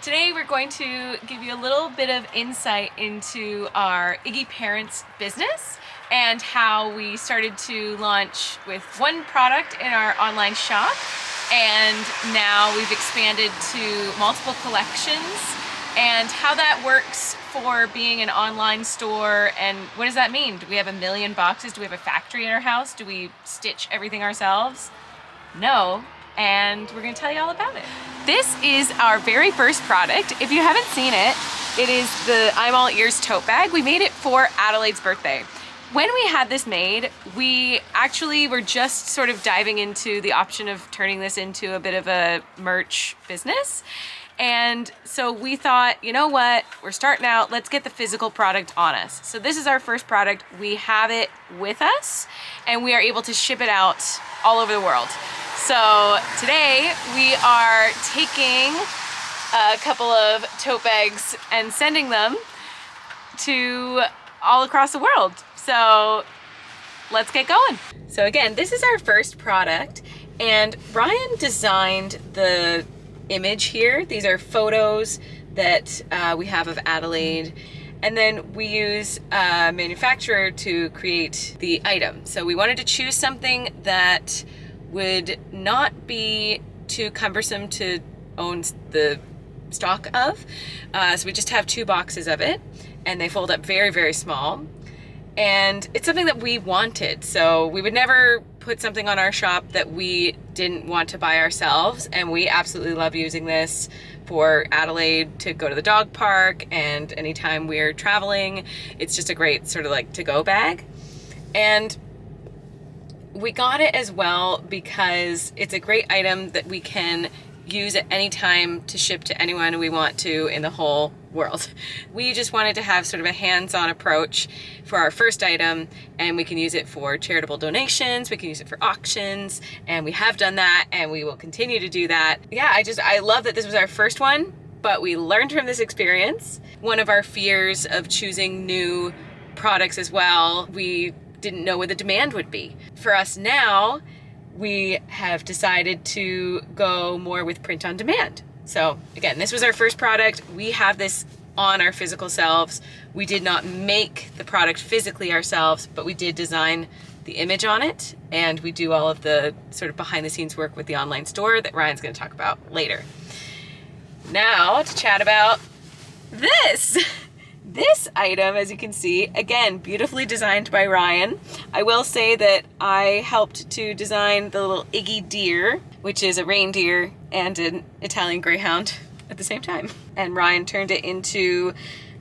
Today we're going to give you a little bit of insight into our Iggy Parents business and how we started to launch with one product in our online shop, and now we've expanded to multiple collections, and how that works for being an online store. And what does that mean? Do we have a million boxes? Do we have a factory in our house? Do we stitch everything ourselves? No. And we're going to tell you all about it. This is our very first product. If you haven't seen it, it is the I'm All Ears tote bag. We made it for Adelaide's birthday. When we had this made, we actually were just sort of diving into the option of turning this into a bit of a merch business. And so we thought, you know what, we're starting out, let's get the physical product on us. So this is our first product. We have it with us and we are able to ship it out all over the world. So today we are taking a couple of tote bags and sending them to all across the world. So let's get going. So again, this is our first product, and Ryan designed the image here. These are photos that we have of Adelaide, and then we use a manufacturer to create the item. So we wanted to choose something that would not be too cumbersome to own the stock of. So we just have 2 boxes of it, and they fold up very, very small. And it's something that we wanted. So we would never put something on our shop that we didn't want to buy ourselves. And we absolutely love using this for Adelaide to go to the dog park, and anytime we're traveling, it's just a great sort of like to-go bag. And we got it as well because it's a great item that we can use at any time to ship to anyone we want to in the whole world. We just wanted to have sort of a hands-on approach for our first item, and we can use it for charitable donations, we can use it for auctions, and we have done that and we will continue to do that. Yeah, I love that this was our first one, but we learned from this experience. One of our fears of choosing new products as well, we didn't know what the demand would be. For us now, we have decided to go more with print on demand. So again, this was our first product. We have this on our physical shelves. We did not make the product physically ourselves, but we did design the image on it, and we do all of the sort of behind the scenes work with the online store that Ryan's going to talk about later. Now to chat about this. This item, as you can see, again, beautifully designed by Ryan. I will say that I helped to design the little Iggy deer, which is a reindeer and an Italian greyhound at the same time. And Ryan turned it into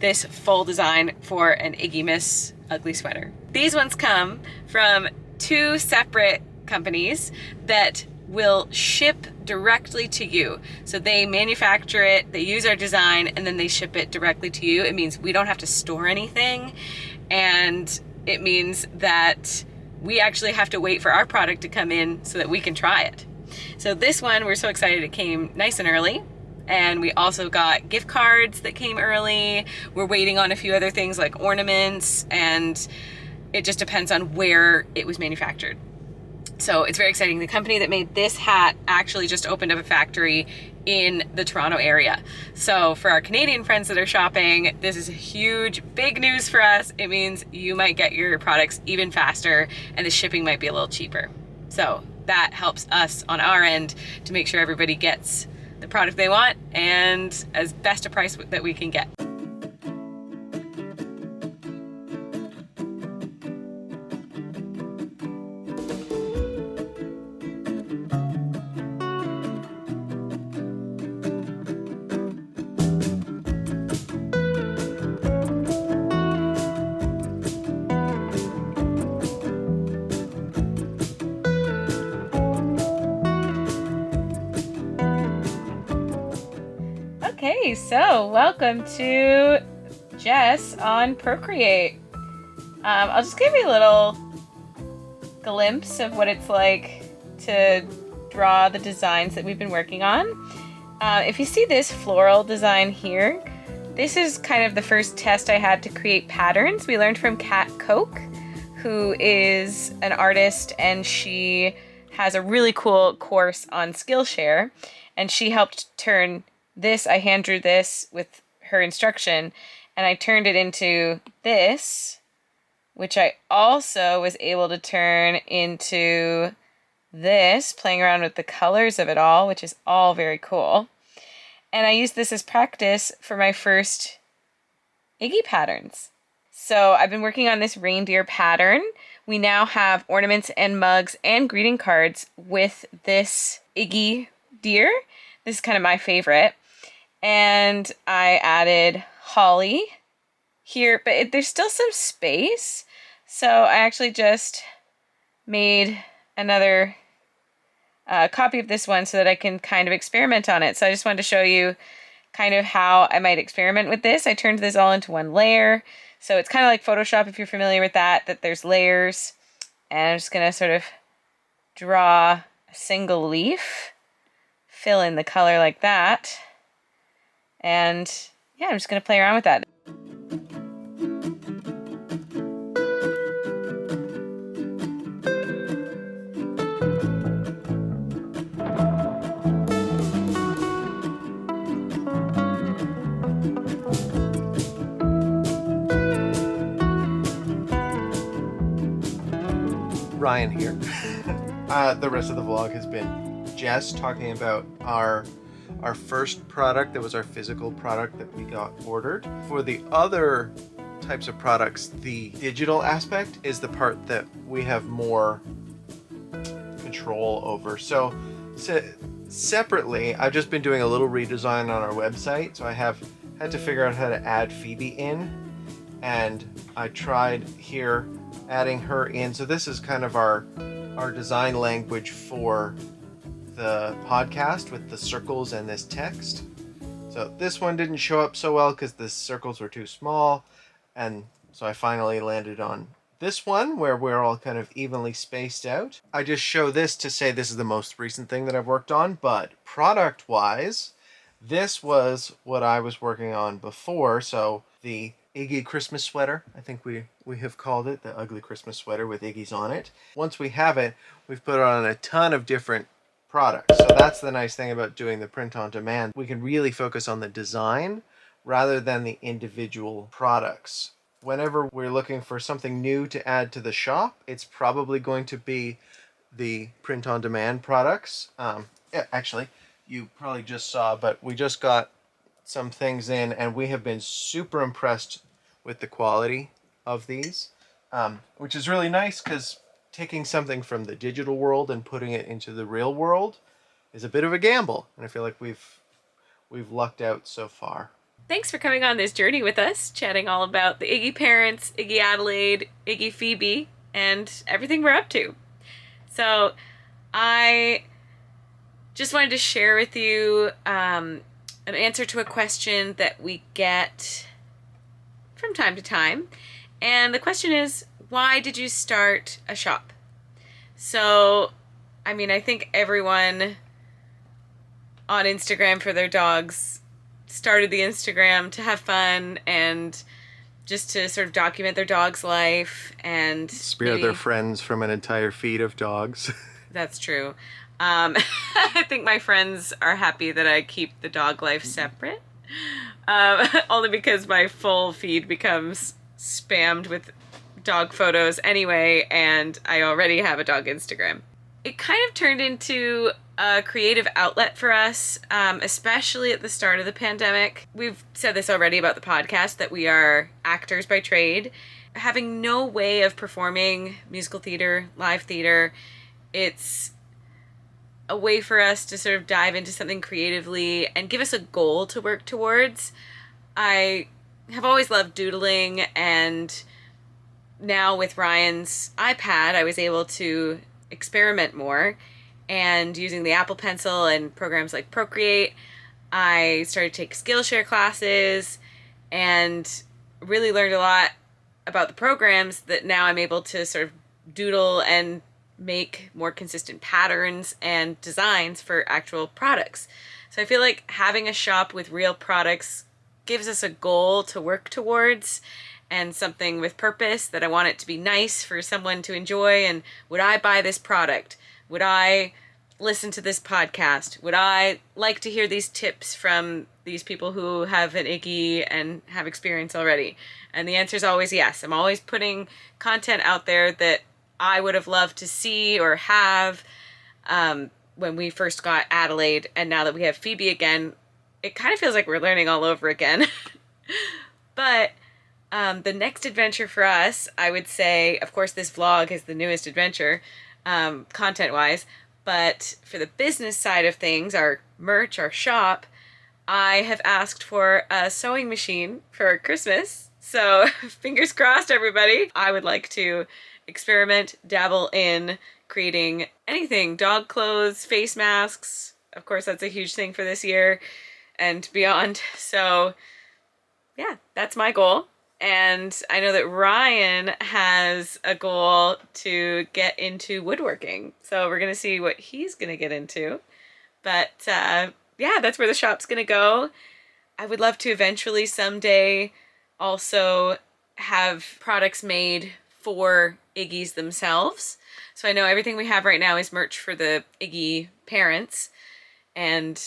this full design for an Iggy Miss ugly sweater. These ones come from 2 separate companies that will ship directly to you. So they manufacture it, they use our design, and then they ship it directly to you. It means we don't have to store anything, and it means that we actually have to wait for our product to come in so that we can try it. So this one, we're so excited it came nice and early. And we also got gift cards that came early. We're waiting on a few other things like ornaments, and it just depends on where it was manufactured. So it's very exciting. The company that made this hat actually just opened up a factory in the Toronto area. So for our Canadian friends that are shopping, this is a huge, big news for us. It means you might get your products even faster, and the shipping might be a little cheaper. So that helps us on our end to make sure everybody gets the product they want and as best a price that we can get. Okay, so welcome to Jess on Procreate. I'll just give you a little glimpse of what it's like to draw the designs that we've been working on. If you see this floral design here, this is kind of the first test I had to create patterns. We learned from Kat Koch, who is an artist, and she has a really cool course on Skillshare, and she helped turn this, I hand drew this with her instruction, and I turned it into this, which I also was able to turn into this, playing around with the colors of it all, which is all very cool. And I used this as practice for my first Iggy patterns. So I've been working on this reindeer pattern. We now have ornaments and mugs and greeting cards with this Iggy deer. This is kind of my favorite. And I added holly here, but there's still some space. So I actually just made another copy of this one so that I can kind of experiment on it. So I just wanted to show you kind of how I might experiment with this. I turned this all into one layer. So it's kind of like Photoshop, if you're familiar with that there's layers. And I'm just going to sort of draw a single leaf, fill in the color like that. And yeah, I'm just going to play around with that. Ryan here. The rest of the vlog has been Jess talking about our first product that was our physical product that we got ordered. For the other types of products, the digital aspect is the part that we have more control over. So separately, I've just been doing a little redesign on our website. So I have had to figure out how to add Phoebe in, and I tried here adding her in. So this is kind of our design language for the podcast with the circles and this text. So this one didn't show up so well because the circles were too small, and so I finally landed on this one where we're all kind of evenly spaced out. I just show this to say this is the most recent thing that I've worked on, but product wise, this was what I was working on before. So the Iggy Christmas sweater, I think we have called it, the ugly Christmas sweater with Iggy's on it. Once we have it, we've put it on a ton of different products. So that's the nice thing about doing the print on demand. We can really focus on the design rather than the individual products. Whenever we're looking for something new to add to the shop, it's probably going to be the print on demand products. Yeah, actually, you probably just saw, but we just got some things in and we have been super impressed with the quality of these, which is really nice because taking something from the digital world and putting it into the real world is a bit of a gamble, and I feel like we've lucked out so far. Thanks for coming on this journey with us, chatting all about the Iggy parents, Iggy Adelaide, Iggy Phoebe, and everything we're up to. So I just wanted to share with you an answer to a question that we get from time to time. And the question is, why did you start a shop? So, I mean, I think everyone on Instagram for their dogs started the Instagram to have fun and just to sort of document their dog's life and spare their friends from an entire feed of dogs. That's true. I think my friends are happy that I keep the dog life separate. Only because my full feed becomes spammed with dog photos anyway, and I already have a dog Instagram. It kind of turned into a creative outlet for us, especially at the start of the pandemic. We've said this already about the podcast, that we are actors by trade. Having no way of performing musical theater, live theater, it's a way for us to sort of dive into something creatively and give us a goal to work towards. I have always loved doodling, and now with Ryan's iPad, I was able to experiment more. And using the Apple Pencil and programs like Procreate, I started to take Skillshare classes and really learned a lot about the programs that now I'm able to sort of doodle and make more consistent patterns and designs for actual products. So I feel like having a shop with real products gives us a goal to work towards and something with purpose, that I want it to be nice for someone to enjoy. And would I buy this product? Would I listen to this podcast? Would I like to hear these tips from these people who have an Iggy and have experience already? And the answer is always yes. I'm always putting content out there that I would have loved to see or have when we first got Adelaide. And now that we have Phoebe again, it kind of feels like we're learning all over again. But the next adventure for us, I would say, of course, this vlog is the newest adventure, content-wise. But for the business side of things, our merch, our shop, I have asked for a sewing machine for Christmas. So fingers crossed, everybody. I would like to experiment, dabble in creating anything, dog clothes, face masks. Of course, that's a huge thing for this year and beyond. So yeah, that's my goal. And I know that Ryan has a goal to get into woodworking. So we're going to see what he's going to get into. But yeah, that's where the shop's going to go. I would love to eventually someday also have products made for Iggy's themselves. So I know everything we have right now is merch for the Iggy parents. And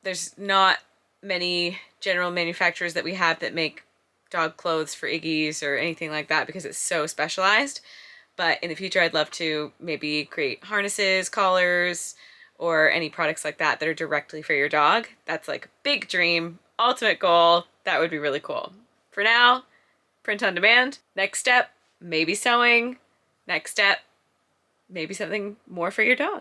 there's not many general manufacturers that we have that make dog clothes for Iggy's or anything like that because it's so specialized. But in the future, I'd love to maybe create harnesses, collars, or any products like that that are directly for your dog. That's like a big dream, ultimate goal. That would be really cool. For now, print on demand. Next step, maybe sewing. Next step, maybe something more for your dog.